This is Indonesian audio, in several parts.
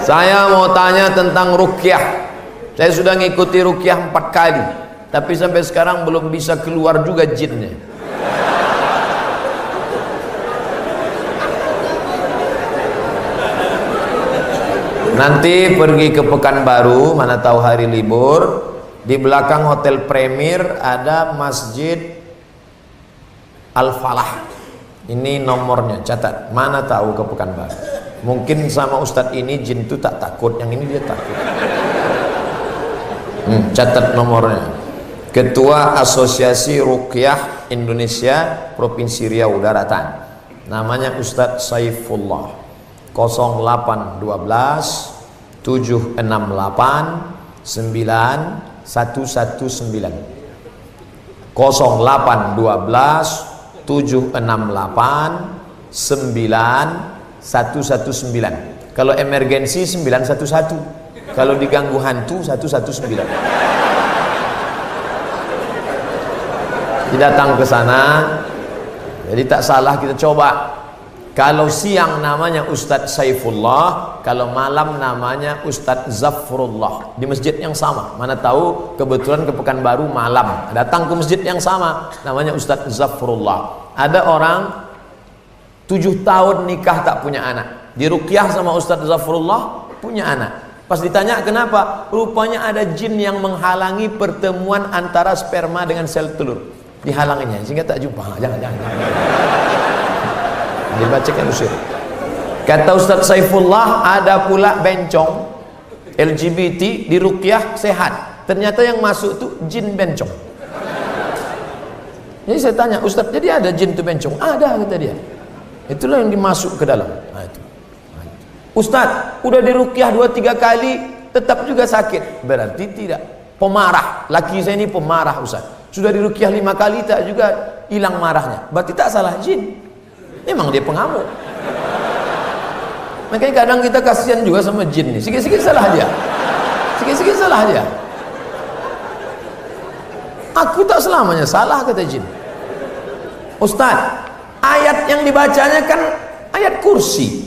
Saya mau tanya tentang ruqyah. Saya sudah ngikuti ruqyah 4 kali, tapi sampai sekarang belum bisa keluar juga jinnya. Nanti pergi ke Pekanbaru, mana tahu hari libur, di belakang Hotel Premier ada Masjid Al-Falah. Ini nomornya, catat. Mana tahu ke Pekanbaru. Mungkin sama Ustadz ini jin itu tak takut, yang ini dia takut. Catat nomornya. Ketua Asosiasi Ruqyah Indonesia Provinsi Riau Daratan. Namanya Ustadz Saifullah. 0812 768 9119 0812 768 9119. Kalau emergensi 911, kalau diganggu hantu 119. Datang ke sana. Jadi tak salah kita coba. Kalau siang namanya Ustadz Saifullah, kalau malam namanya Ustadz Zafrullah, di masjid yang sama. Mana tahu kebetulan ke Pekanbaru malam, datang ke masjid yang sama, namanya Ustadz Zafrullah. Ada orang 7 tahun nikah tak punya anak, diruqyah sama Ustadz Zafrullah, punya anak. Pas ditanya kenapa, rupanya ada jin yang menghalangi pertemuan antara sperma dengan sel telur, dihalanginya sehingga tak jumpa. Jangan. Dibacakan usir. Kata Ustadz Saifullah, ada pula bencong LGBT di ruqyah sehat, ternyata yang masuk tuh jin bencong. Jadi saya tanya, Ustadz, jadi ada jin tuh bencong? Ada, kata dia. Itulah yang dimasuk ke dalam. Itu. Ustadz, udah di ruqyah 2-3 kali tetap juga sakit. Berarti tidak. Pemarah. Laki saya ini pemarah, Ustadz. Sudah di ruqyah 5 kali tak juga hilang marahnya. Berarti tak salah jin. Memang dia pengamuk. Makanya kadang kita kasihan juga sama jin nih. Sikit-sikit salah dia. Sikit-sikit salah dia. Aku tak selamanya salah, kata jin. Ustaz, ayat yang dibacanya kan ayat kursi.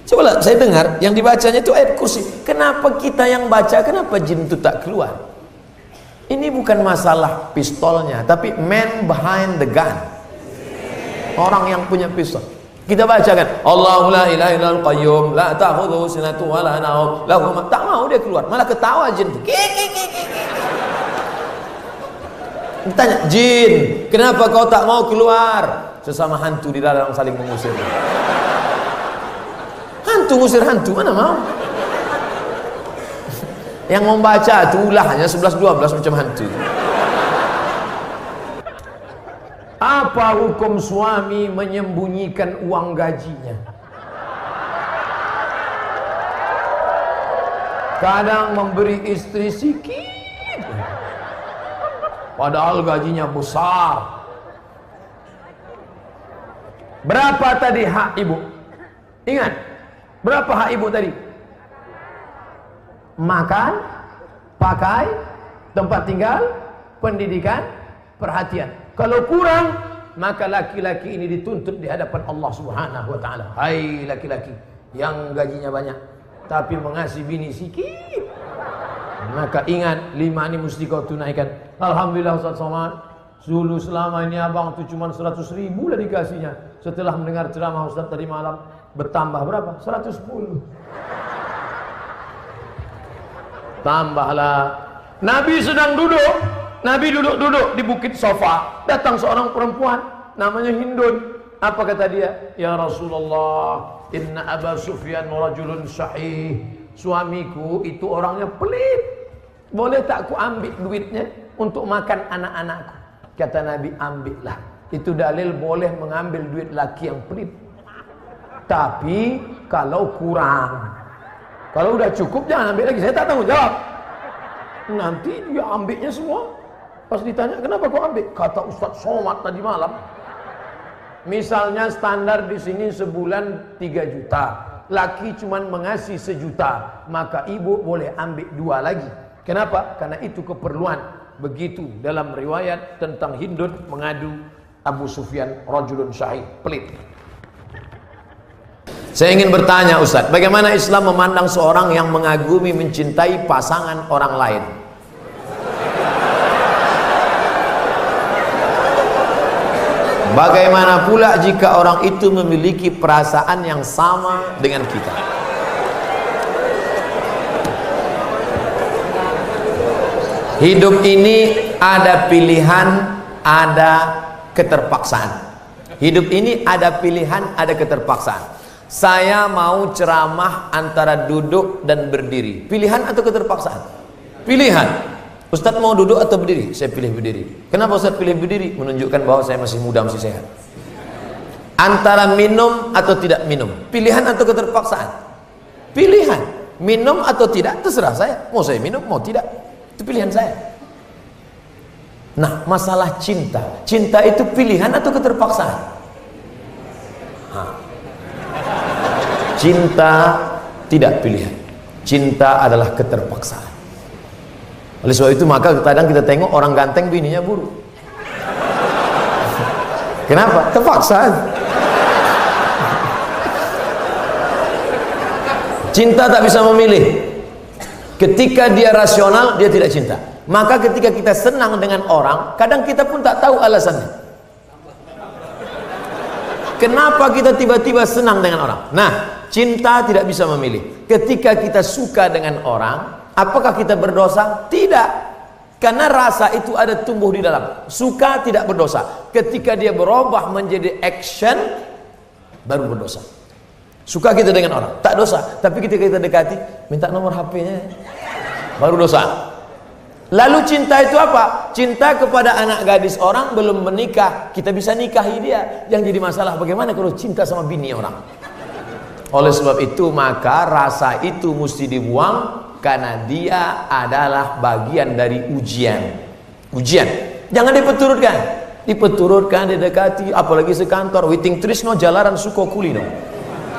Coba saya dengar yang dibacanya itu ayat kursi. Kenapa kita yang baca, kenapa jin itu tak keluar? Ini bukan masalah pistolnya, tapi man behind the gun. Orang yang punya pistol. Kita bacakan Allahu la ilaha illal qayyum la ta'khudhuhu sinatun wa la nawm lahu ma, tak mau dia keluar, malah ketawa jin. Ditanya, jin, kenapa kau tak mau keluar? Sesama hantu di dalam saling mengusir. Hantu ngusir hantu, mana mau? Yang membaca itu ulahnya 11-12 macam hantu. Apa hukum suami menyembunyikan uang gajinya? Kadang memberi istri sikit, padahal gajinya besar. Berapa tadi hak ibu? Ingat, berapa hak ibu tadi? Makan, pakai, tempat tinggal, pendidikan, perhatian. Kalau kurang, maka laki-laki ini dituntut di hadapan Allah Subhanahu wa taala. Hai laki-laki yang gajinya banyak tapi mengasihi bini sikit, maka ingat 5 ini mesti kau tunaikan. Alhamdulillah Ustaz Somad, dulu selama ini abang tuh cuma 100.000 lah dikasihnya. Setelah mendengar ceramah Ustaz tadi malam, bertambah berapa? 110. Tambahlah. Nabi sedang duduk. Nabi duduk-duduk di bukit Sofa. Datang seorang perempuan namanya Hindun. Apa kata dia? Ya Rasulullah, inna Aba Sufyan rajulun sahih. Suamiku itu orangnya pelit. Boleh tak ku ambil duitnya untuk makan anak-anakku? Kata Nabi, ambillah. Itu dalil boleh mengambil duit laki yang pelit. Tapi kalau kurang, kalau udah cukup jangan ambil lagi. Saya tak tanggung jawab. Nanti dia ambilnya semua. Pas ditanya, kenapa kau ambil? Kata Ustaz Somad tadi malam. Misalnya standar di sini sebulan 3 juta. Laki cuman mengasih 1 juta. Maka ibu boleh ambil 2 lagi. Kenapa? Karena itu keperluan. Begitu dalam riwayat tentang Hindun mengadu Abu Sufyan rajulun syahid, pelit. Saya ingin bertanya Ustaz, bagaimana Islam memandang seorang yang mengagumi, mencintai pasangan orang lain? Bagaimana pula jika orang itu memiliki perasaan yang sama dengan kita? Hidup ini ada pilihan, ada keterpaksaan. Hidup ini ada pilihan, ada keterpaksaan. Saya mau ceramah antara duduk dan berdiri. Pilihan atau keterpaksaan? Pilihan. Ustadz mau duduk atau berdiri? Saya pilih berdiri. Kenapa Ustadz pilih berdiri? Menunjukkan bahwa saya masih muda, masih sehat. Antara minum atau tidak minum. Pilihan atau keterpaksaan? Pilihan. Minum atau tidak, terserah saya. Mau saya minum, mau tidak. Itu pilihan saya. Nah, masalah cinta. Cinta itu pilihan atau keterpaksaan? Cinta tidak pilihan. Cinta adalah keterpaksaan. Oleh sebab itu maka kadang kita tengok orang ganteng bininya buruk. Kenapa? Terpaksa. Cinta tak bisa memilih. Ketika dia rasional, dia tidak cinta. Maka ketika kita senang dengan orang, kadang kita pun tak tahu alasannya. Kenapa kita tiba-tiba senang dengan orang? Nah, cinta tidak bisa memilih. Ketika kita suka dengan orang, apakah kita berdosa? Tidak. Karena rasa itu ada tumbuh di dalam. Suka tidak berdosa. Ketika dia berubah menjadi action, baru berdosa. Suka kita dengan orang, tak dosa. Tapi ketika kita dekati, minta nomor HP-nya, baru dosa. Lalu cinta itu apa? Cinta kepada anak gadis orang belum menikah, kita bisa nikahi dia. Yang jadi masalah bagaimana kalau cinta sama bini orang? Oleh sebab itu maka rasa itu mesti dibuang, karena dia adalah bagian dari ujian. Ujian. Jangan dipeturutkan. Dipeturutkan, didekati, apalagi sekantor, witing trisno jalaran suko kulino.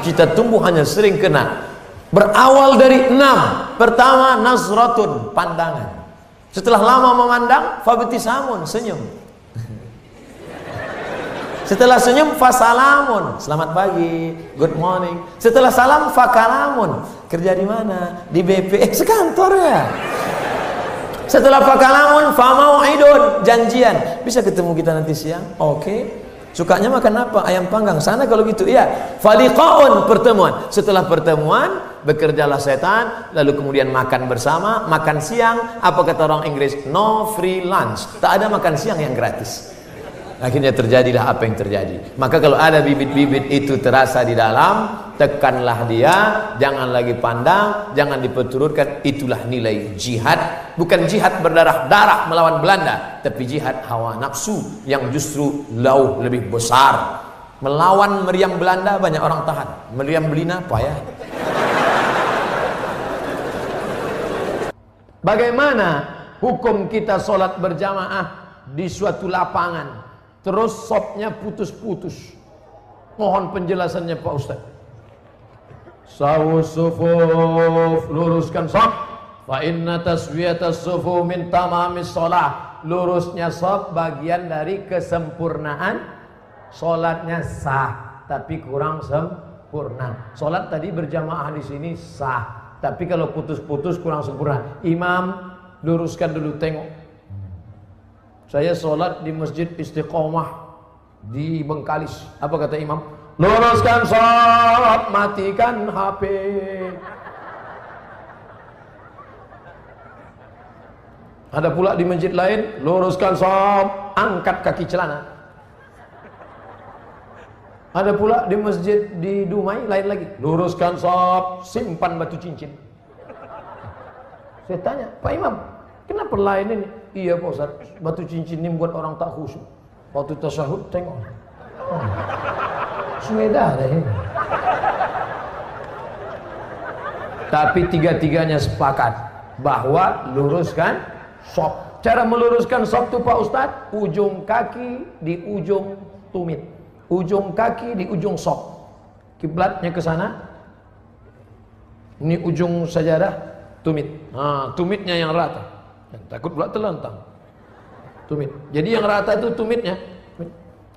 Kita tumbuh hanya sering kena. Berawal dari 6. Pertama, nazratun, pandangan. Setelah lama memandang, fabtisamun, senyum. Setelah senyum, fasalamun, selamat pagi, good morning. Setelah salam, fakalamun, kerja di mana? Di BP, sekantor ya. Setelah fakalamun, famau'idun, janjian. Bisa ketemu kita nanti siang? Oke. Sukanya makan apa? Ayam panggang. Sana kalau gitu, iya. Faliqaun, pertemuan. Setelah pertemuan, bekerjalah setan, lalu kemudian makan bersama, makan siang. Apa kata orang Inggris? No free lunch. Tak ada makan siang yang gratis. Akhirnya terjadilah apa yang terjadi. Maka kalau ada bibit-bibit itu terasa di dalam, tekanlah dia, jangan lagi pandang, jangan diperturutkan. Itulah nilai jihad. Bukan jihad berdarah-darah melawan Belanda, tapi jihad hawa nafsu yang justru jauh lebih besar. Melawan meriam Belanda banyak orang tahan, meriam Belina payah. Bagaimana hukum kita sholat berjamaah di suatu lapangan, terus sopnya putus-putus? Mohon penjelasannya Pak Ustaz. Sawus sufuf, luruskan sop. Fa inna taswiyatas sufu min tamamis sholah. Lurusnya sop bagian dari kesempurnaan sholatnya sah, tapi kurang sempurna. Sholat tadi berjamaah di sini sah, tapi kalau putus-putus kurang sempurna. Imam, luruskan dulu, tengok. Saya sholat di Masjid Istiqomah di Bengkalis. Apa kata imam? Luruskan sholat, matikan HP. Ada pula di masjid lain, luruskan sholat, angkat kaki celana. Ada pula di masjid di Dumai lain lagi, luruskan sholat, simpan batu cincin. Saya tanya, Pak Imam, kenapa lain ini? Iya Pak Ustaz, batu cincin ini buat orang tak khusyuk. Waktu tasyahud tengok, sudah ada ini. Tapi tiga-tiganya sepakat bahwa luruskan sop. Cara meluruskan sop itu Pak Ustaz, ujung kaki di ujung tumit, ujung kaki di ujung sop. Kiblatnya ke sana. Ini ujung sajadah, tumit. Nah, tumitnya yang rata. Takut pula terlentang. Tumit. Jadi yang rata itu tumitnya.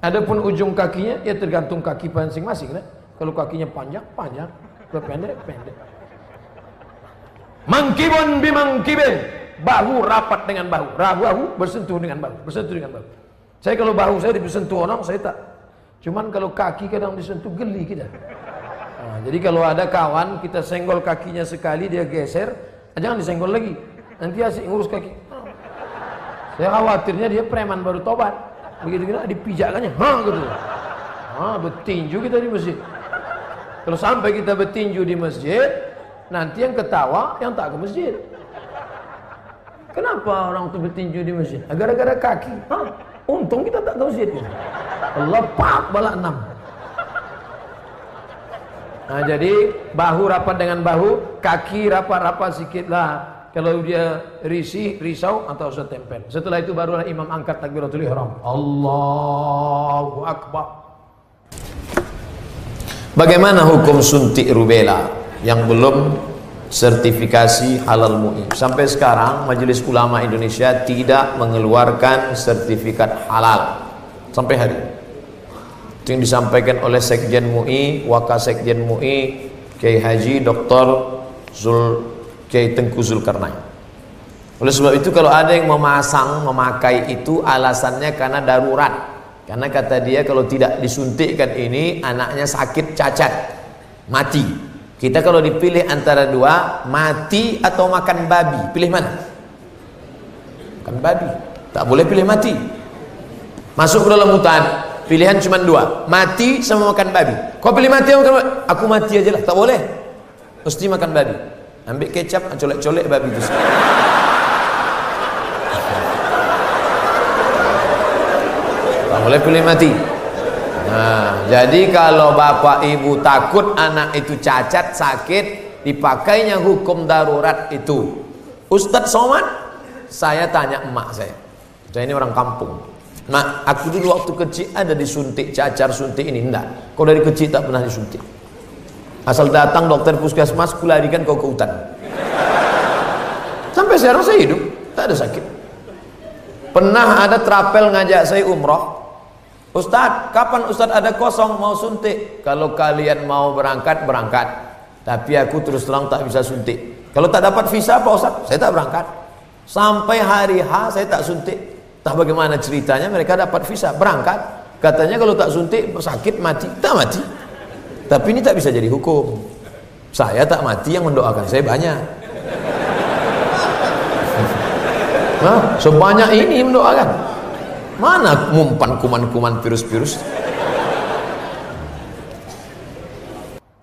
Adapun ujung kakinya ya tergantung kaki masing-masing kan? Kalau kakinya panjang, panjang. Kalau pendek, pendek. Mangkibun bimangkibin. Bahu rapat dengan bahu. Bahu bersentuh dengan bahu. Bersentuh dengan bahu. Saya kalau bahu saya disentuh orang, saya tak. Cuman kalau kaki kadang disentuh, geli kita. Nah, jadi kalau ada kawan, kita senggol kakinya sekali, dia geser, jangan disenggol lagi. Nanti asik ngurus kaki. Saya khawatirnya dia preman baru tobat. Begitu kita dipijakkannya, gitu. Bertinju kita di masjid. Kalau sampai kita bertinju di masjid, nanti yang ketawa yang tak ke masjid. Kenapa orang itu bertinju di masjid? Gara-gara kaki. Untung kita tak ke masjid. Allah pak balak 6. Nah, jadi bahu rapat dengan bahu, kaki rapat-rapat sikit lah. Kalau dia risau atau usah tempel. Setelah itu barulah imam angkat takbiratul ihram. Allahu Akbar. Bagaimana hukum suntik rubella yang belum sertifikasi halal MUI? Sampai sekarang Majelis Ulama Indonesia tidak mengeluarkan sertifikat halal sampai hari ini. Itu yang disampaikan oleh Sekjen MUI, Wakasekjen MUI, Kiai Haji Dr. Kiai Tengku Zulkarnain. Oleh sebab itu kalau ada yang memakai itu alasannya karena darurat. Karena kata dia kalau tidak disuntikkan ini anaknya sakit cacat, mati. Kita kalau dipilih antara dua, mati atau makan babi, pilih mana? Makan babi. Tak boleh pilih mati. Masuk ke dalam hutan, pilihan cuma dua, mati sama makan babi. Kau pilih mati atau makan babi? Aku mati aja lah, tak boleh. Mesti makan babi. Ambil kecap, colek-colek babi itu. Tak boleh pilih mati. Nah, jadi kalau bapak ibu takut anak itu cacat, sakit, dipakainya hukum darurat itu. Ustadz Somad, saya tanya emak saya ini orang kampung. Mak, aku dulu waktu kecil ada disuntik cacar, suntik ini enggak. Kau dari kecil tak pernah disuntik. Asal datang dokter puskesmas, kularikan kau ke hutan. Sampai sekarang saya hidup, tak ada sakit. Pernah ada trapel ngajak saya umroh. Ustadz, kapan Ustadz ada kosong mau suntik? Kalau kalian mau berangkat, berangkat. Tapi aku terus terang tak bisa suntik. Kalau tak dapat visa Pak Ustadz, saya tak berangkat. Sampai hari H saya tak suntik. Tak bagaimana ceritanya mereka dapat visa, berangkat. Katanya kalau tak suntik sakit mati, tak mati. Tapi ini tak bisa jadi hukum. Saya tak mati, yang mendoakan saya banyak. Nah, sebanyak ini mendoakan. Mana mumpan kuman-kuman virus-virus?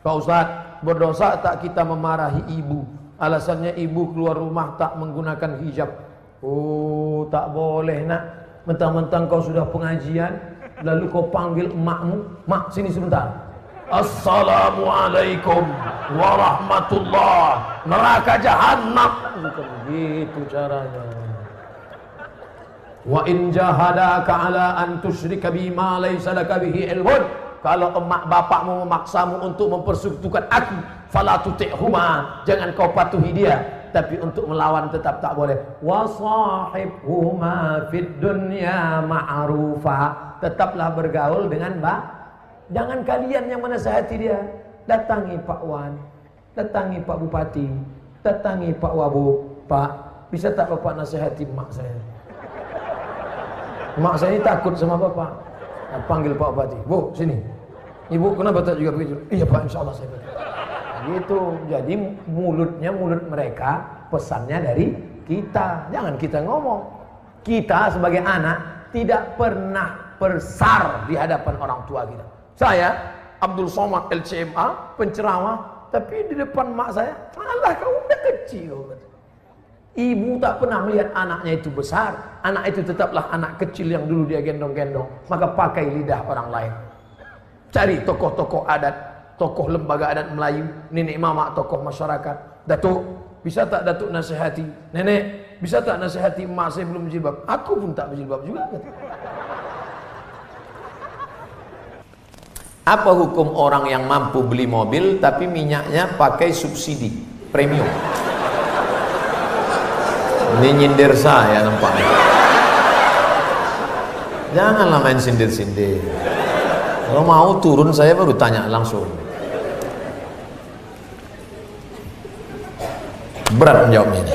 Pak Ustadz, berdosa tak kita memarahi ibu? Alasannya ibu keluar rumah tak menggunakan hijab. Oh, tak boleh nak. Mentang-mentang kau sudah pengajian, lalu kau panggil emakmu, mak sini sebentar. Assalamualaikum warahmatullah, neraka jahanam. Bukan begitu caranya. Wa in jahadaka ala an tusyrika bima laysa laka bihi ilmun. Kalau emak bapakmu memaksamu untuk mempersekutukan aku, fala tuti'huma, jangan kau patuhi dia. Tapi untuk melawan tetap tak boleh. Wa sahibhuma fid dunya ma'rufa, tetaplah bergaul dengan jangan kalian yang menasihati dia. Datangi Pak Wan, datangi Pak Bupati, datangi Pak Wabu. Pak, bisa tak Bapak nasihati mak saya? Mak saya ini takut sama Bapak. Nah, panggil Pak Bupati. Bu, sini. Ibu kenapa tak juga begitu? Iya Pak, insya Allah saya begitu. Gitu. Jadi mulutnya mulut mereka, pesannya dari kita. Jangan kita ngomong. Kita sebagai anak tidak pernah bersar di hadapan orang tua kita. Saya Abdul Somad LCMA, penceramah, tapi di depan mak saya, alah kau udah kecil. Ibu tak pernah melihat anaknya itu besar. Anak itu tetaplah anak kecil yang dulu dia gendong-gendong. Maka pakai lidah orang lain. Cari tokoh-tokoh adat, tokoh lembaga adat Melayu, nenek mama, tokoh masyarakat. Datuk, bisa tak Datuk nasihati? Nenek, bisa tak nasihati emak saya belum berjilbab? Aku pun tak berjilbab juga. Apa hukum orang yang mampu beli mobil tapi minyaknya pakai subsidi premium? Ini nyindir saya nampaknya. Janganlah main sindir-sindir. Kalau mau turun saya baru tanya langsung. Berat menjawabnya ini.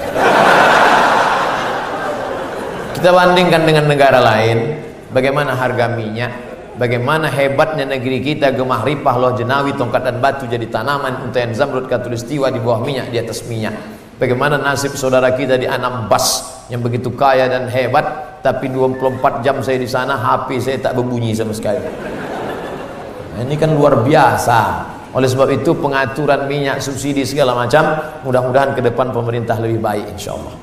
Kita bandingkan dengan negara lain, bagaimana harga minyak, bagaimana hebatnya negeri kita, gemah ripah, loh jenawi, tongkat dan batu jadi tanaman, untayan zamrud, katulistiwa di bawah minyak, di atas minyak. Bagaimana nasib saudara kita di Anambas yang begitu kaya dan hebat, tapi 24 jam saya di sana, HP saya tak berbunyi sama sekali. Nah, ini kan luar biasa. Oleh sebab itu pengaturan minyak, subsidi segala macam, mudah-mudahan ke depan pemerintah lebih baik insyaallah.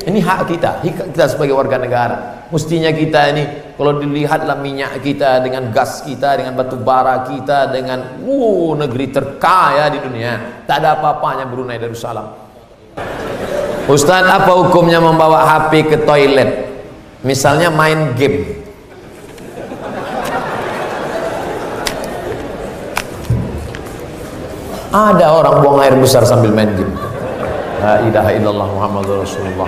Ini hak kita, kita sebagai warga negara. Mestinya kita ini, kalau dilihatlah minyak kita dengan gas kita, dengan batu bara kita, dengan negeri terkaya di dunia, tak ada apa-apanya Brunei Darussalam. Ustaz, apa hukumnya membawa HP ke toilet? Misalnya main game. Ada orang buang air besar sambil main game. La ilaha illallah Muhammadur Rasulullah.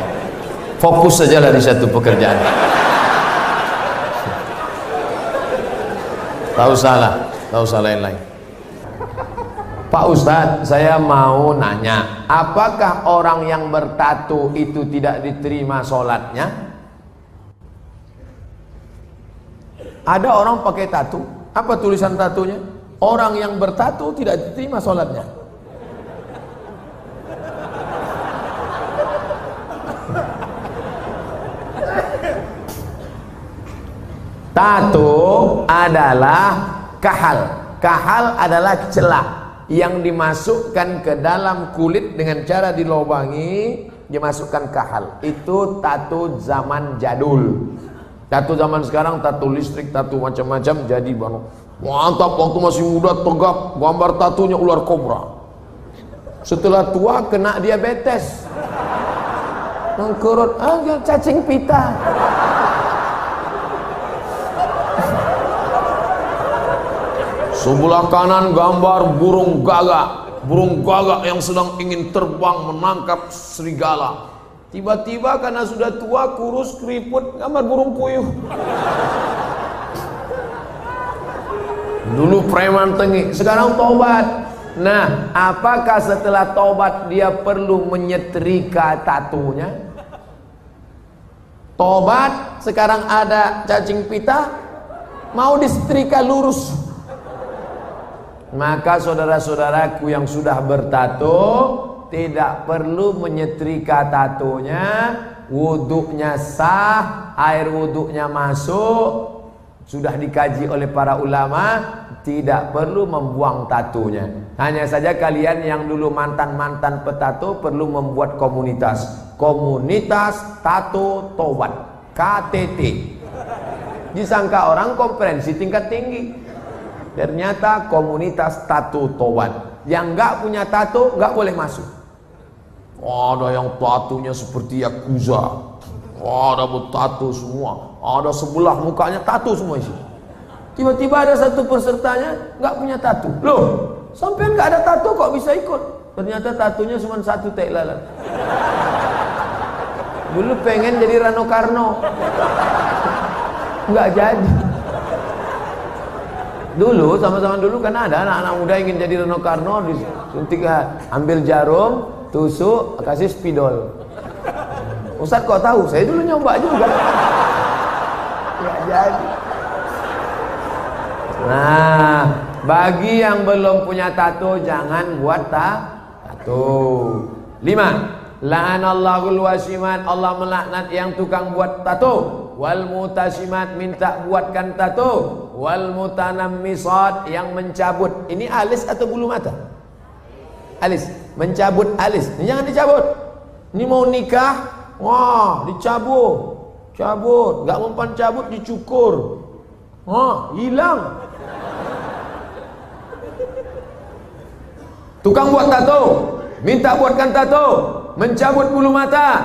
Fokus sajalah di satu pekerjaan. Tahu salah yang lain. Pak Ustadz, saya mau nanya, apakah orang yang bertato itu tidak diterima sholatnya? Ada orang pakai tato, apa tulisan tatonya? Orang yang bertato tidak diterima sholatnya. Tato adalah kahal. Kahal adalah celah yang dimasukkan ke dalam kulit dengan cara dilobangi, dimasukkan kahal. Itu tato zaman jadul. Tato zaman sekarang tato listrik, tato macam-macam jadi bang. Mantap, waktu masih muda tegak, gambar tatonya ular kobra. Setelah tua kena diabetes. Mengkurut, cacing pita. Sebelah kanan gambar burung gagak yang sedang ingin terbang menangkap serigala. Tiba-tiba karena sudah tua, kurus, keriput, gambar burung puyuh. Dulu preman tengik, sekarang tobat. Nah, apakah setelah tobat dia perlu menyetrika tatonya? Tobat, sekarang ada cacing pita, mau disetrika lurus. Maka saudara-saudaraku yang sudah bertato tidak perlu menyetrika tatonya, wuduknya sah, air wuduknya masuk, sudah dikaji oleh para ulama, tidak perlu membuang tatonya. Hanya saja kalian yang dulu mantan-mantan petato perlu membuat komunitas tato tobat, KTT. Disangka orang konferensi tingkat tinggi. Ternyata komunitas tato tobat. Yang nggak punya tato nggak boleh masuk. Ada yang tatonya seperti Yakuza, ada bertato semua, ada sebelah mukanya tato semua isi. Tiba-tiba ada satu pesertanya nggak punya tato. Loh, sampean nggak ada tato kok bisa ikut? Ternyata tatonya cuma satu tai lalat. Dulu pengen jadi Rano Karno, nggak jadi. Dulu sama-sama dulu kan ada anak-anak muda ingin jadi Rano Karno, disuntik, ambil jarum, tusuk, kasih spidol. Ustaz kok tahu? Saya dulu nyoba juga. Nggak jadi. Nah, bagi yang belum punya tato jangan buat tato. 5. La'anallahul wasimat, Allah melaknat yang tukang buat tato. Wal mutasimat, minta buatkan tato. Wal mutanammisat, yang mencabut. Ini alis atau bulu mata? Alis, mencabut alis. Ini jangan dicabut. Ini mau nikah, wah dicabut, cabut. Gak mempan cabut dicukur, wah hilang. Tukang buat tato, minta buatkan tato, mencabut bulu mata,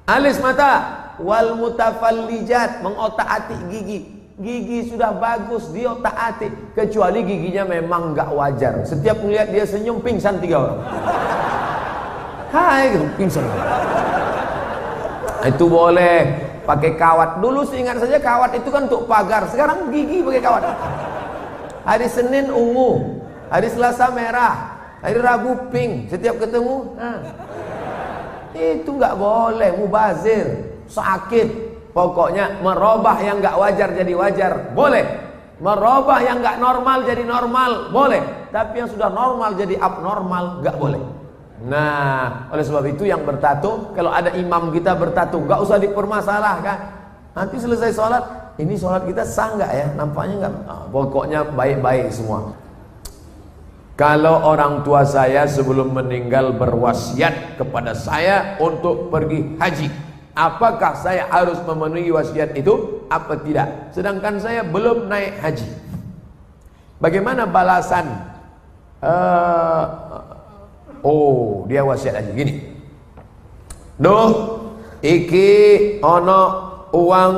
alis mata. Wal mutafallijat, mengotak-atik gigi. Gigi sudah bagus diotak-atik, kecuali giginya memang nggak wajar. Setiap melihat dia senyum pingsan 3 orang. Hai gitu, pingsan. Itu boleh pakai kawat. Dulu seingat saja kawat itu kan untuk pagar. Sekarang gigi pakai kawat. Hari Senin ungu, hari Selasa merah, Hari Rabu pink setiap ketemu. Itu nggak boleh, mubazir, sakit. Pokoknya merubah yang nggak wajar jadi wajar, boleh. Merubah yang nggak normal jadi normal, boleh. Tapi yang sudah normal jadi abnormal, nggak boleh. Nah, oleh sebab itu yang bertato, kalau ada imam kita bertato, nggak usah dipermasalahkan. Nanti selesai sholat, ini sholat kita sah nggak ya? Nampaknya nggak. Pokoknya baik-baik semua. Kalau orang tua saya sebelum meninggal berwasiat kepada saya untuk pergi haji, apakah saya harus memenuhi wasiat itu apa tidak? Sedangkan saya belum naik haji. Bagaimana balasan? Dia wasiat haji gini. Duh, iki ono uang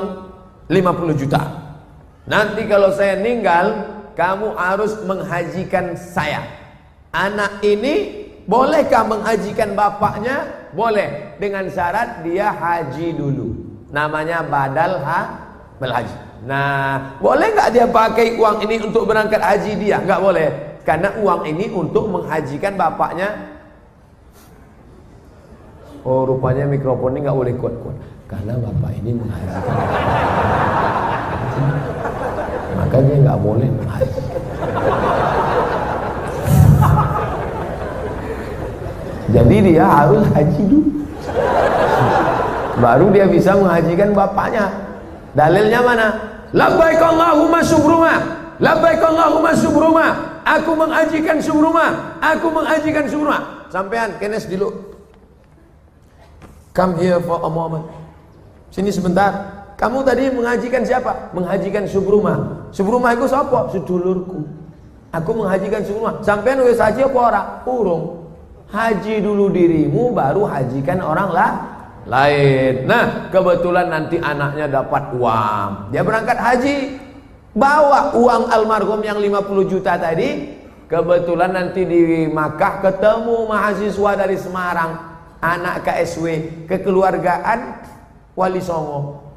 50 juta. Nanti kalau saya meninggal, kamu harus menghajikan saya. Anak ini bolehkah menghajikan bapaknya? Boleh, dengan syarat dia haji dulu. Namanya badal haji. Nah, boleh nggak dia pakai uang ini untuk berangkat haji dia? Nggak boleh, karena uang ini untuk menghajikan bapaknya. Oh, rupanya mikrofon ini nggak boleh kuat-kuat, karena bapak ini menghajikan. Makanya nggak boleh menghaji. Jadi dia harus haji dulu, baru dia bisa menghajikan bapaknya. Dalilnya mana? Labbaik Allahumma subruma, labbaik Allahumma subruma. Aku menghajikan subruma, aku menghajikan subruma. Sampean kenes dulu. Come here for a moment. Sini sebentar. Kamu tadi menghajikan siapa? Menghajikan subruma. Subruma itu siapa? Sedulurku. Aku menghajikan subruma. Sampean wis haji apa ora? Urung. Haji dulu dirimu, baru hajikan orang lain. Nah, kebetulan nanti anaknya dapat uang, dia berangkat haji, bawa uang almarhum yang 50 juta tadi. Kebetulan nanti di Makkah ketemu mahasiswa dari Semarang, anak KSW, kekeluargaan Wali Songo.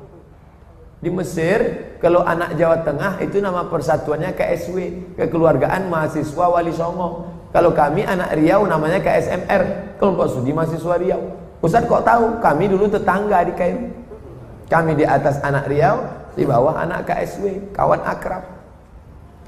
Di Mesir, kalau anak Jawa Tengah itu nama persatuannya KSW, kekeluargaan mahasiswa Wali Songo. Kalau kami anak Riau namanya KSMR, kelompok studi mahasiswa Riau. Ustaz kok tahu? Kami dulu tetangga di Kairo. Kami di atas anak Riau, di bawah anak KSW, kawan akrab.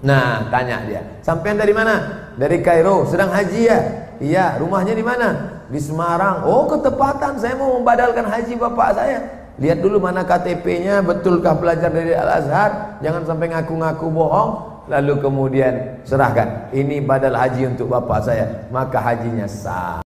Nah, tanya dia, sampean dari mana? Dari Kairo. Sedang haji ya? Iya. Rumahnya di mana? Di Semarang. Oh, ketepatan, saya mau membadalkan haji bapak saya. Lihat dulu mana KTP-nya, betulkah belajar dari Al-Azhar? Jangan sampai ngaku-ngaku bohong. Lalu kemudian serahkan, ini badal haji untuk bapak saya, maka hajinya sah.